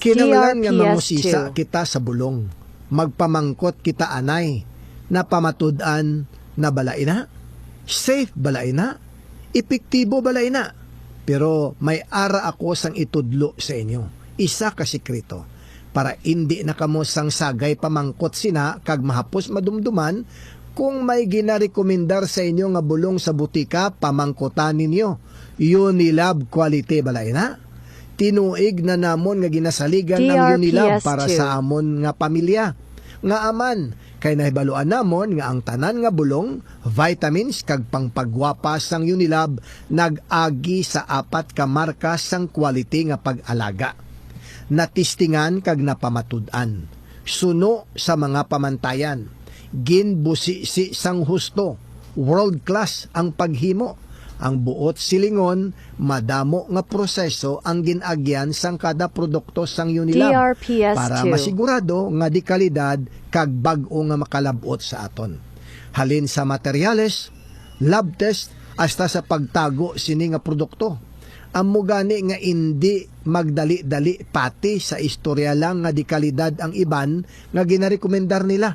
Kinanglan nga mangusisa DRPS2. kita sa bulong. Magpamangkot kita anay. Na pamatud-an na balay na. Safe balay na. Epektibo balay na. Pero may ara ako sang itudlo sa inyo. Isa ka sikreto. Para hindi na kamo sang sagay pamangkot sina kag mahapos madumduman kung may ginarekomendar sa inyo nga bulong sa butika pamangkotan ninyo. Unilab quality balay na. Tinuig na namon nga ginasaligan ng Unilab para DRPS2. sa amon nga pamilya. Nga aman, kay nahibaluan namon nga ang tanan nga bulong, vitamins kag pangpagwapa sang Unilab nag-agi sa 4 ka marka sang quality nga pag-alaga. Natistingan kag napamatud-an. Suno sa mga pamantayan. Ginbusisi sang husto. World class ang paghimo. Ang buot silingon, madamo nga proseso ang ginagyan sang kada produkto sang Unilab DRPS2. para masigurado nga di kalidad kag bag-o nga makalabot sa aton. Halin sa materyales, lab test hasta sa pagtago sini nga produkto. Amo gani nga hindi magdali-dali pati sa istorya lang nga di kalidad ang iban nga ginarekomendar nila.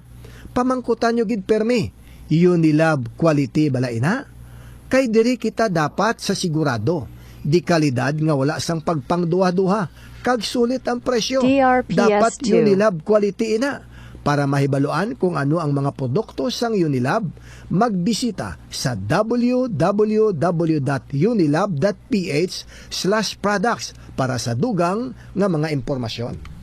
Pamangkutan nyo gid permi, Unilab quality balay na. Kay diri kita dapat sa sigurado, di kalidad nga wala sang pagpangduha-duha, kag sulit ang presyo. DRPS2. Dapat Unilab quality ina. Para mahibaluan kung ano ang mga produkto sang Unilab, magbisita sa www.unilab.ph/products para sa dugang nga mga impormasyon.